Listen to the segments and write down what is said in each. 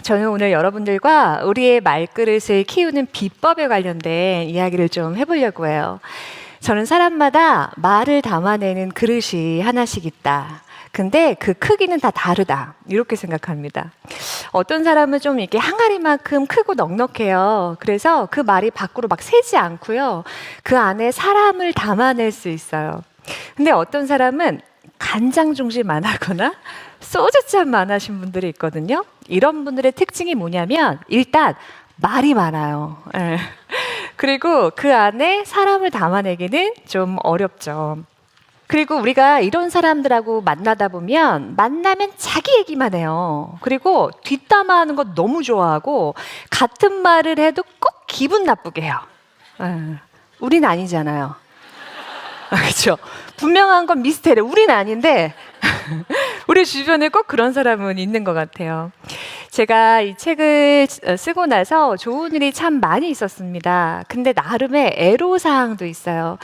저는 오늘 여러분들과 우리의 말그릇을 키우는 비법에 관련된 이야기를 좀 해보려고 해요. 저는 사람마다 말을 담아내는 그릇이 하나씩 있다. 근데 그 크기는 다 다르다. 이렇게 생각합니다. 어떤 사람은 좀 이렇게 항아리만큼 크고 넉넉해요. 그래서 그 말이 밖으로 막 새지 않고요. 그 안에 사람을 담아낼 수 있어요. 근데 어떤 사람은 간장 중심만 하거나 소주잔만 하신 분들이 있거든요. 이런 분들의 특징이 뭐냐면 일단 말이 많아요. 예. 그리고 그 안에 사람을 담아내기는 좀 어렵죠. 그리고 우리가 이런 사람들하고 만나다 보면 만나면 자기 얘기만 해요. 그리고 뒷담화하는 거 너무 좋아하고 같은 말을 해도 꼭 기분 나쁘게 해요. 예. 우린 아니잖아요. 그렇죠. 분명한 건 미스테리. 우린 아닌데 우리 주변에 꼭 그런 사람은 있는 것 같아요. 제가 이 책을 쓰고 나서 좋은 일이 참 많이 있었습니다. 근데 나름의 애로사항도 있어요.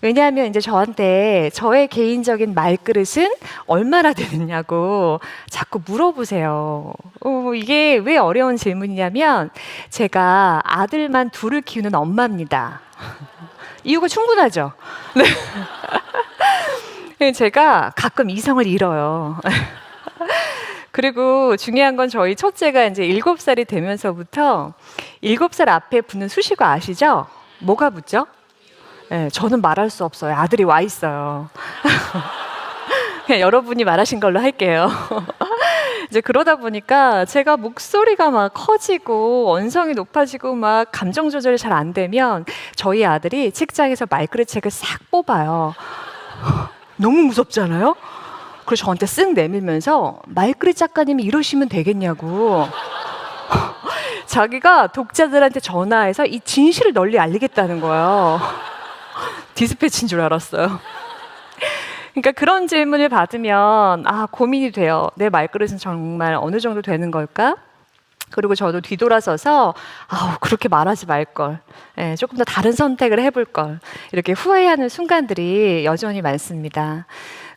왜냐하면 이제 저한테 저의 개인적인 말그릇은 얼마나 되느냐고 자꾸 물어보세요. 이게 왜 어려운 질문이냐면 제가 아들만 둘을 키우는 엄마입니다. 이유가 충분하죠. 네. 제가 가끔 이성을 잃어요. 그리고 중요한 건 저희 첫째가 이제 7살이 되면서부터 7살 앞에 붙는 수식어 아시죠? 뭐가 붙죠? 네, 저는 말할 수 없어요. 아들이 와 있어요. 그냥 여러분이 말하신 걸로 할게요. 이제 그러다 보니까 제가 목소리가 막 커지고 언성이 높아지고 막 감정 조절이 잘 안 되면 저희 아들이 책장에서 말그릇책을 싹 뽑아요. 너무 무섭잖아요? 그래서 저한테 쓱 내밀면서 말그릇 작가님이 이러시면 되겠냐고 자기가 독자들한테 전화해서 이 진실을 널리 알리겠다는 거예요. 디스패치인 줄 알았어요. 그러니까 그런 질문을 받으면 고민이 돼요. 내 말그릇은 정말 어느 정도 되는 걸까? 그리고 저도 뒤돌아서서 그렇게 말하지 말걸, 조금 더 다른 선택을 해볼 걸, 이렇게 후회하는 순간들이 여전히 많습니다.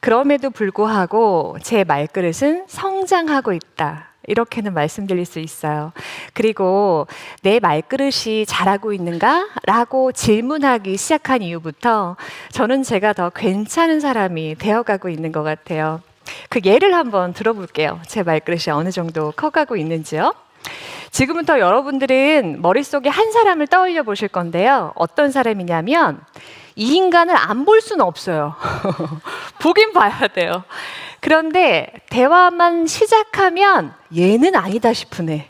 그럼에도 불구하고 제 말그릇은 성장하고 있다, 이렇게는 말씀드릴 수 있어요. 그리고 내 말그릇이 자라고 있는가? 라고 질문하기 시작한 이후부터 저는 제가 더 괜찮은 사람이 되어가고 있는 것 같아요. 그 예를 한번 들어볼게요. 제 말그릇이 어느 정도 커가고 있는지요. 지금부터 여러분들은 머릿속에 한 사람을 떠올려 보실 건데요. 어떤 사람이냐면 이 인간을 안 볼 수는 없어요. 보긴 봐야 돼요. 그런데 대화만 시작하면 얘는 아니다 싶은 애.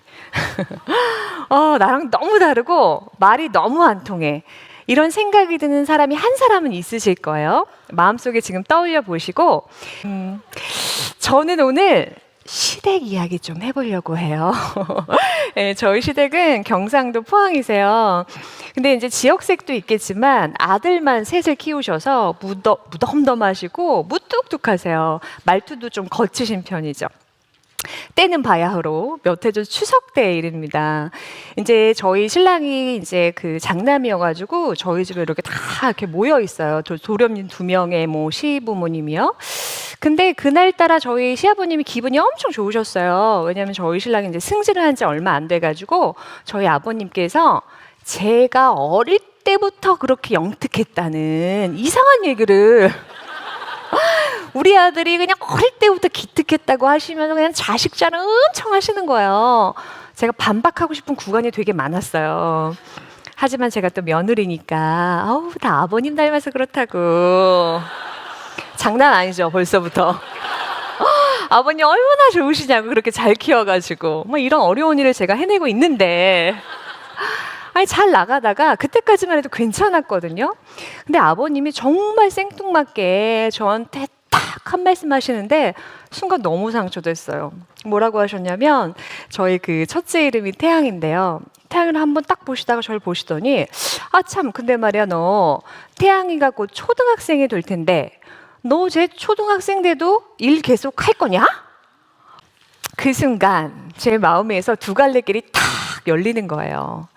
나랑 너무 다르고 말이 너무 안 통해. 이런 생각이 드는 사람이 한 사람은 있으실 거예요. 마음속에 지금 떠올려 보시고 저는 오늘 시댁 이야기 좀 해보려고 해요. 네, 저희 시댁은 경상도 포항이세요. 근데 이제 지역색도 있겠지만 아들만 셋을 키우셔서 무덤덤하시고 무뚝뚝하세요. 말투도 좀 거치신 편이죠. 때는 바야흐로 몇 해 전 추석 때 일입니다. 이제 저희 신랑이 이제 그 장남이어가지고 저희 집에 이렇게 다 이렇게 모여 있어요. 도련님 2명의 시부모님이요. 근데 그날따라 저희 시아버님이 기분이 엄청 좋으셨어요. 왜냐하면 저희 신랑이 이제 승진을 한 지 얼마 안 돼가지고 저희 아버님께서 제가 어릴 때부터 그렇게 영특했다는 이상한 얘기를 우리 아들이 그냥 어릴 때부터 기특했다고 하시면서 그냥 자식 자랑 엄청 하시는 거예요. 제가 반박하고 싶은 구간이 되게 많았어요. 하지만 제가 또 며느리니까 다 아버님 닮아서 그렇다고. 장난 아니죠, 벌써부터. 아버님 얼마나 좋으시냐고, 그렇게 잘 키워가지고. 이런 어려운 일을 제가 해내고 있는데 잘 나가다가 그때까지만 해도 괜찮았거든요. 근데 아버님이 정말 생뚱맞게 저한테 딱 한 말씀 하시는데 순간 너무 상처됐어요. 뭐라고 하셨냐면 저희 그 첫째 이름이 태양인데요. 태양이를 한번 딱 보시다가 저를 보시더니 참 근데 말이야, 너 태양이가 곧 초등학생이 될 텐데 너 쟤 초등학생 돼도 일 계속 할 거냐? 그 순간 제 마음에서 두 갈래 길이 탁 열리는 거예요.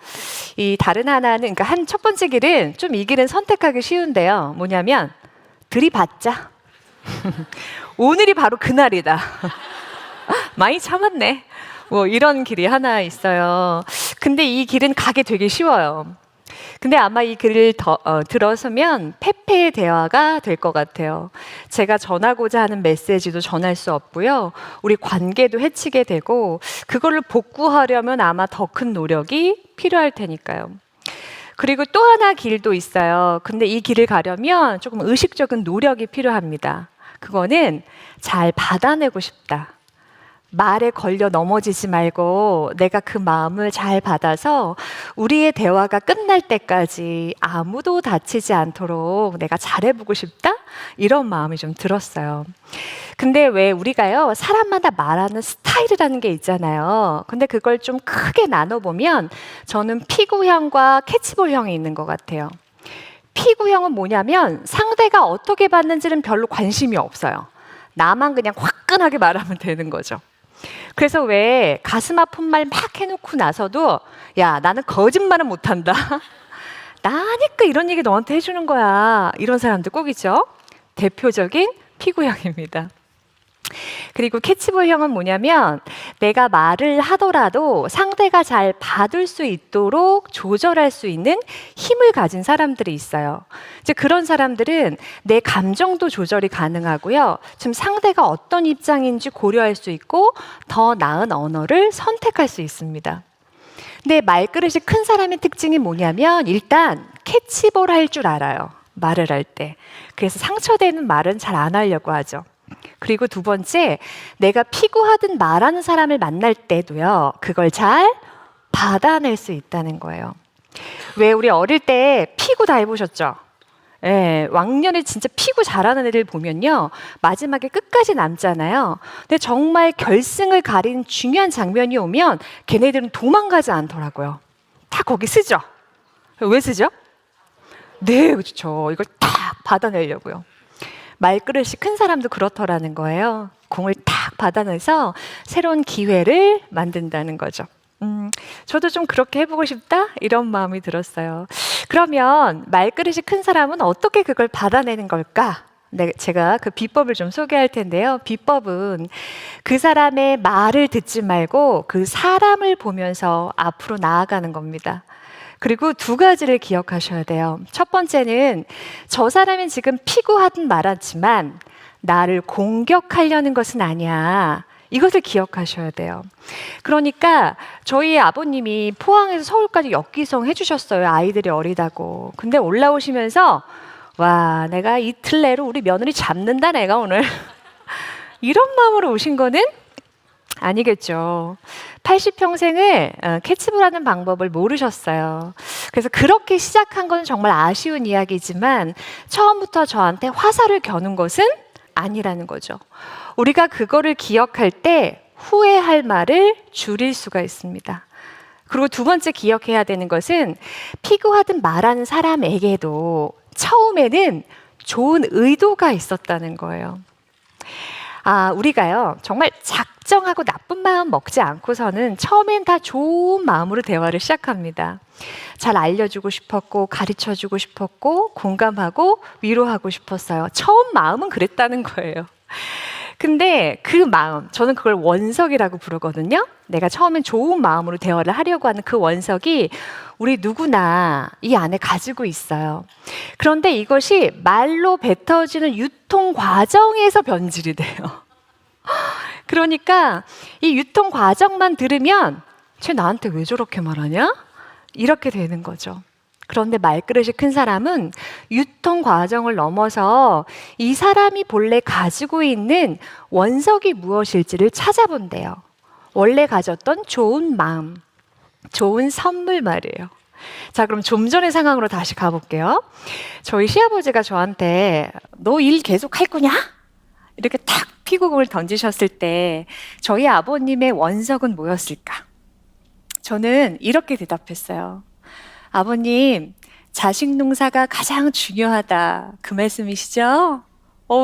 이 다른 하나는, 그러니까 첫 번째 길은 좀 이 길은 선택하기 쉬운데요. 뭐냐면 들이받자. 오늘이 바로 그날이다. 많이 참았네. 뭐 이런 길이 하나 있어요. 근데 이 길은 가기 되게 쉬워요. 근데 아마 이 글을 들어서면 페페의 대화가 될 것 같아요. 제가 전하고자 하는 메시지도 전할 수 없고요. 우리 관계도 해치게 되고 그거를 복구하려면 아마 더 큰 노력이 필요할 테니까요. 그리고 또 하나 길도 있어요. 근데 이 길을 가려면 조금 의식적인 노력이 필요합니다. 그거는 잘 받아내고 싶다. 말에 걸려 넘어지지 말고 내가 그 마음을 잘 받아서 우리의 대화가 끝날 때까지 아무도 다치지 않도록 내가 잘해보고 싶다? 이런 마음이 좀 들었어요. 근데 왜 우리가요, 사람마다 말하는 스타일이라는 게 있잖아요. 근데 그걸 좀 크게 나눠보면 저는 피구형과 캐치볼형이 있는 것 같아요. 피구형은 뭐냐면 상대가 어떻게 받는지는 별로 관심이 없어요. 나만 그냥 화끈하게 말하면 되는 거죠. 그래서 왜 가슴 아픈 말 막 해놓고 나서도 야, 나는 거짓말은 못한다. 나니까 이런 얘기 너한테 해주는 거야. 이런 사람들 꼭 있죠. 대표적인 피구형입니다. 그리고 캐치볼형은 뭐냐면 내가 말을 하더라도 상대가 잘 받을 수 있도록 조절할 수 있는 힘을 가진 사람들이 있어요. 이제 그런 사람들은 내 감정도 조절이 가능하고요. 지금 상대가 어떤 입장인지 고려할 수 있고 더 나은 언어를 선택할 수 있습니다. 근데 말그릇이 큰 사람의 특징이 뭐냐면 일단 캐치볼 할 줄 알아요. 말을 할 때. 그래서 상처되는 말은 잘 안 하려고 하죠. 그리고 두 번째, 내가 피고하든 말하는 사람을 만날 때도요, 그걸 잘 받아낼 수 있다는 거예요. 왜 우리 어릴 때 피고 다 해보셨죠? 예, 왕년에 진짜 피고 잘하는 애들 보면요, 마지막에 끝까지 남잖아요. 근데 정말 결승을 가린 중요한 장면이 오면 걔네들은 도망가지 않더라고요. 다 거기 쓰죠? 왜 쓰죠? 네, 그렇죠. 이걸 딱 받아내려고요. 말그릇이 큰 사람도 그렇더라는 거예요. 공을 탁 받아내서 새로운 기회를 만든다는 거죠. 저도 좀 그렇게 해보고 싶다? 이런 마음이 들었어요. 그러면 말그릇이 큰 사람은 어떻게 그걸 받아내는 걸까? 네, 제가 그 비법을 좀 소개할 텐데요. 비법은 그 사람의 말을 듣지 말고 그 사람을 보면서 앞으로 나아가는 겁니다. 그리고 두 가지를 기억하셔야 돼요. 첫 번째는 저 사람이 지금 피고하든 말았지만 나를 공격하려는 것은 아니야. 이것을 기억하셔야 돼요. 그러니까 저희 아버님이 포항에서 서울까지 역기송 해주셨어요. 아이들이 어리다고. 근데 올라오시면서 와, 내가 이틀 내로 우리 며느리 잡는다 내가 오늘. 이런 마음으로 오신 거는 아니겠죠. 80평생을 캐치볼하는 방법을 모르셨어요. 그래서 그렇게 시작한 건 정말 아쉬운 이야기지만 처음부터 저한테 화살을 겨눈 것은 아니라는 거죠. 우리가 그거를 기억할 때 후회할 말을 줄일 수가 있습니다. 그리고 두 번째 기억해야 되는 것은 피고하든 말하는 사람에게도 처음에는 좋은 의도가 있었다는 거예요. 우리가요, 정말 작정하고 나쁜 마음 먹지 않고서는 처음엔 다 좋은 마음으로 대화를 시작합니다. 잘 알려주고 싶었고, 가르쳐주고 싶었고, 공감하고, 위로하고 싶었어요. 처음 마음은 그랬다는 거예요. 근데 그 마음, 저는 그걸 원석이라고 부르거든요. 내가 처음엔 좋은 마음으로 대화를 하려고 하는 그 원석이 우리 누구나 이 안에 가지고 있어요. 그런데 이것이 말로 뱉어지는 유통 과정에서 변질이 돼요. 그러니까 이 유통 과정만 들으면 쟤 나한테 왜 저렇게 말하냐? 이렇게 되는 거죠. 그런데 말그릇이 큰 사람은 유통 과정을 넘어서 이 사람이 본래 가지고 있는 원석이 무엇일지를 찾아본대요. 원래 가졌던 좋은 마음, 좋은 선물 말이에요. 자, 그럼 좀 전의 상황으로 다시 가볼게요. 저희 시아버지가 저한테 너 일 계속 할 거냐? 이렇게 탁 피구공을 던지셨을 때 저희 아버님의 원석은 뭐였을까? 저는 이렇게 대답했어요. 아버님, 자식 농사가 가장 중요하다. 그 말씀이시죠?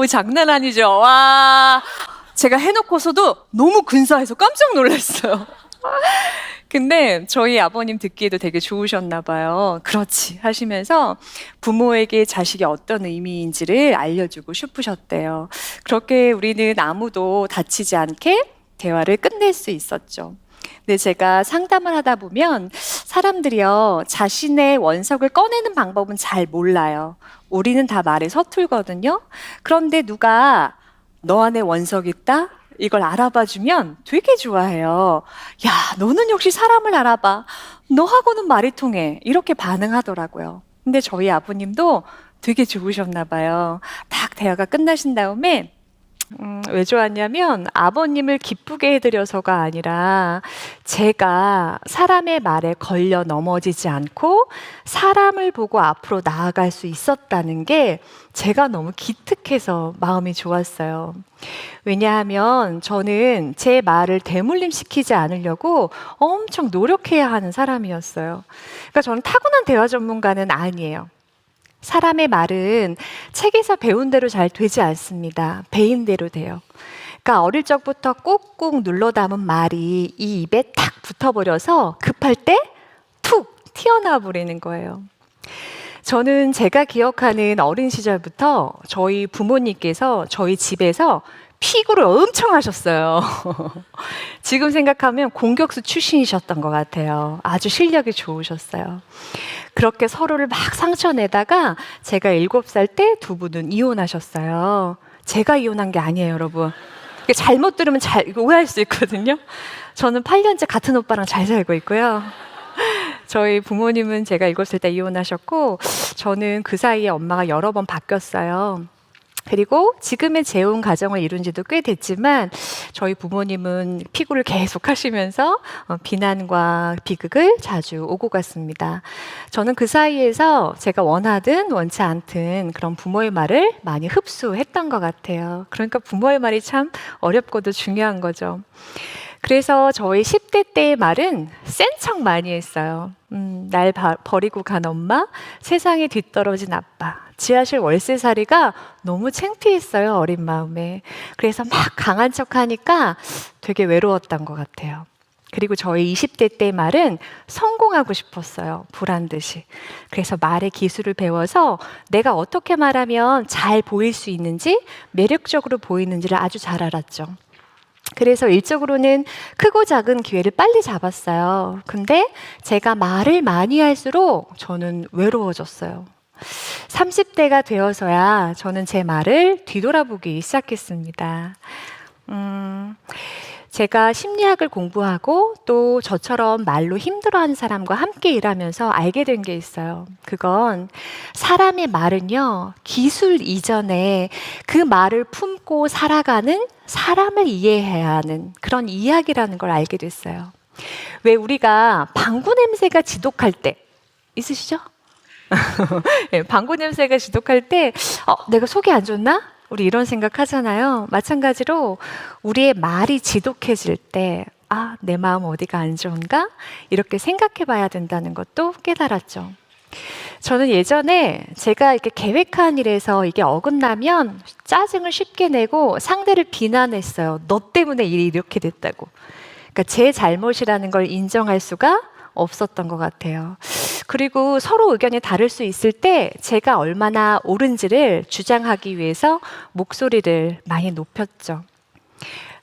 장난 아니죠? 와, 제가 해놓고서도 너무 근사해서 깜짝 놀랐어요. 근데 저희 아버님 듣기에도 되게 좋으셨나 봐요. 그렇지 하시면서 부모에게 자식이 어떤 의미인지를 알려주고 싶으셨대요. 그렇게 우리는 아무도 다치지 않게 대화를 끝낼 수 있었죠. 네, 제가 상담을 하다 보면 사람들이요, 자신의 원석을 꺼내는 방법은 잘 몰라요. 우리는 다 말에 서툴거든요. 그런데 누가 너 안에 원석 있다? 이걸 알아봐 주면 되게 좋아해요. 야, 너는 역시 사람을 알아봐. 너하고는 말이 통해. 이렇게 반응하더라고요. 근데 저희 아버님도 되게 좋으셨나 봐요. 딱 대화가 끝나신 다음에 왜 좋았냐면 아버님을 기쁘게 해드려서가 아니라 제가 사람의 말에 걸려 넘어지지 않고 사람을 보고 앞으로 나아갈 수 있었다는 게 제가 너무 기특해서 마음이 좋았어요. 왜냐하면 저는 제 말을 대물림시키지 않으려고 엄청 노력해야 하는 사람이었어요. 그러니까 저는 타고난 대화 전문가는 아니에요. 사람의 말은 책에서 배운 대로 잘 되지 않습니다. 배인 대로 돼요. 그러니까 어릴 적부터 꾹꾹 눌러 담은 말이 이 입에 탁 붙어버려서 급할 때 툭 튀어나와 버리는 거예요. 저는 제가 기억하는 어린 시절부터 저희 부모님께서 저희 집에서 피구를 엄청 하셨어요. 지금 생각하면 공격수 출신이셨던 것 같아요. 아주 실력이 좋으셨어요. 그렇게 서로를 막 상처내다가 제가 7살 때 두 분은 이혼하셨어요. 제가 이혼한 게 아니에요, 여러분. 잘못 들으면 이거 오해할 수 있거든요. 저는 8년째 같은 오빠랑 잘 살고 있고요. 저희 부모님은 제가 7살 때 이혼하셨고 저는 그 사이에 엄마가 여러 번 바뀌었어요. 그리고 지금의 재혼 가정을 이룬 지도 꽤 됐지만 저희 부모님은 피고를 계속 하시면서 비난과 비극을 자주 오고 갔습니다. 저는 그 사이에서 제가 원하든 원치 않든 그런 부모의 말을 많이 흡수했던 것 같아요. 그러니까 부모의 말이 참 어렵고도 중요한 거죠. 그래서 저희 10대 때의 말은 센 척 많이 했어요. 날 버리고 간 엄마, 세상에 뒤떨어진 아빠, 지하실 월세살이가 너무 창피했어요, 어린 마음에. 그래서 막 강한 척 하니까 되게 외로웠던 것 같아요. 그리고 저희 20대 때 말은 성공하고 싶었어요, 보란 듯이. 그래서 말의 기술을 배워서 내가 어떻게 말하면 잘 보일 수 있는지, 매력적으로 보이는지를 아주 잘 알았죠. 그래서 일적으로는 크고 작은 기회를 빨리 잡았어요. 근데 제가 말을 많이 할수록 저는 외로워졌어요. 30대가 되어서야 저는 제 말을 뒤돌아보기 시작했습니다. 제가 심리학을 공부하고 또 저처럼 말로 힘들어하는 사람과 함께 일하면서 알게 된 게 있어요. 그건 사람의 말은요, 기술 이전에 그 말을 품고 살아가는 사람을 이해해야 하는 그런 이야기라는 걸 알게 됐어요. 왜 우리가 방구 냄새가 지독할 때 있으시죠? 네, 방구 냄새가 지독할 때 내가 속이 안 좋나? 우리 이런 생각 하잖아요. 마찬가지로 우리의 말이 지독해질 때 내 마음 어디가 안 좋은가? 이렇게 생각해 봐야 된다는 것도 깨달았죠. 저는 예전에 제가 이렇게 계획한 일에서 이게 어긋나면 짜증을 쉽게 내고 상대를 비난했어요. 너 때문에 일이 이렇게 됐다고. 그러니까 제 잘못이라는 걸 인정할 수가 없었던 것 같아요. 그리고 서로 의견이 다를 수 있을 때 제가 얼마나 옳은지를 주장하기 위해서 목소리를 많이 높였죠.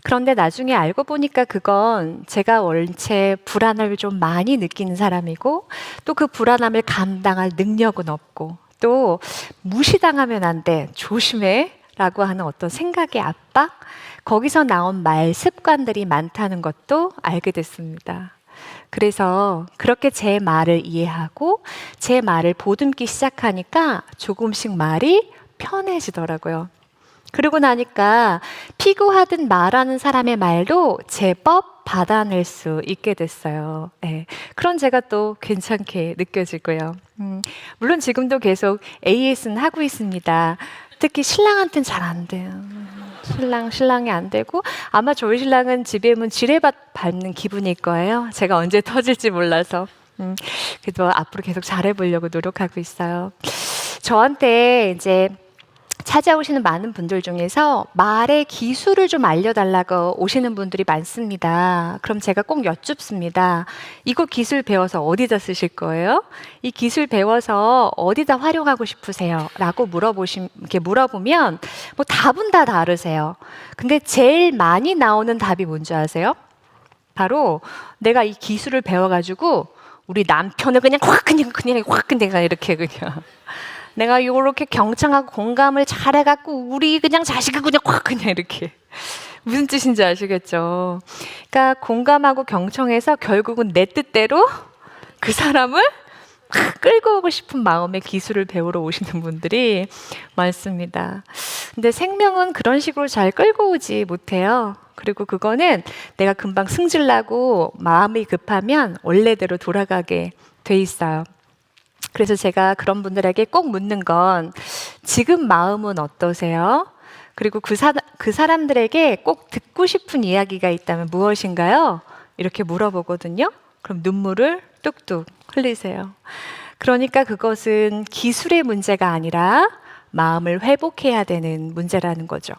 그런데 나중에 알고 보니까 그건 제가 원체 불안을 좀 많이 느끼는 사람이고 또 그 불안함을 감당할 능력은 없고 또 무시당하면 안 돼, 조심해 라고 하는 어떤 생각의 압박, 거기서 나온 말 습관들이 많다는 것도 알게 됐습니다. 그래서 그렇게 제 말을 이해하고 제 말을 보듬기 시작하니까 조금씩 말이 편해지더라고요. 그러고 나니까 피고하듯 말하는 사람의 말도 제법 받아낼 수 있게 됐어요. 네. 그런 제가 또 괜찮게 느껴지고요. 물론 지금도 계속 AS는 하고 있습니다. 특히 신랑한테는 잘 안 돼요. 신랑이 안 되고 아마 저희 신랑은 집에 오면 지뢰밭 밟는 기분일 거예요. 제가 언제 터질지 몰라서. 그래도 앞으로 계속 잘해보려고 노력하고 있어요. 저한테 이제 찾아오시는 많은 분들 중에서 말의 기술을 좀 알려달라고 오시는 분들이 많습니다. 그럼 제가 꼭 여쭙습니다. 이거 기술 배워서 어디다 쓰실 거예요? 이 기술 배워서 어디다 활용하고 싶으세요? 라고 이렇게 물어보면 뭐 답은 다 다르세요. 근데 제일 많이 나오는 답이 뭔지 아세요? 바로 내가 이 기술을 배워가지고 우리 남편을 그냥 이렇게 그냥 내가 요렇게 경청하고 공감을 잘해갖고 우리 그냥 자식을 그냥 이렇게 무슨 뜻인지 아시겠죠? 그러니까 공감하고 경청해서 결국은 내 뜻대로 그 사람을 끌고 오고 싶은 마음의 기술을 배우러 오시는 분들이 많습니다. 근데 생명은 그런 식으로 잘 끌고 오지 못해요. 그리고 그거는 내가 금방 승질나고 마음이 급하면 원래대로 돌아가게 돼 있어요. 그래서 제가 그런 분들에게 꼭 묻는 건 지금 마음은 어떠세요? 그리고 그 사람들에게 꼭 듣고 싶은 이야기가 있다면 무엇인가요? 이렇게 물어보거든요. 그럼 눈물을 뚝뚝 흘리세요. 그러니까 그것은 기술의 문제가 아니라 마음을 회복해야 되는 문제라는 거죠.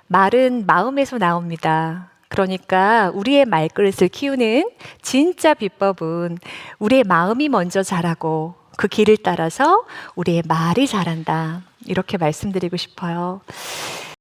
말은 마음에서 나옵니다. 그러니까 우리의 말그릇을 키우는 진짜 비법은 우리의 마음이 먼저 자라고 그 길을 따라서 우리의 말이 자란다. 이렇게 말씀드리고 싶어요.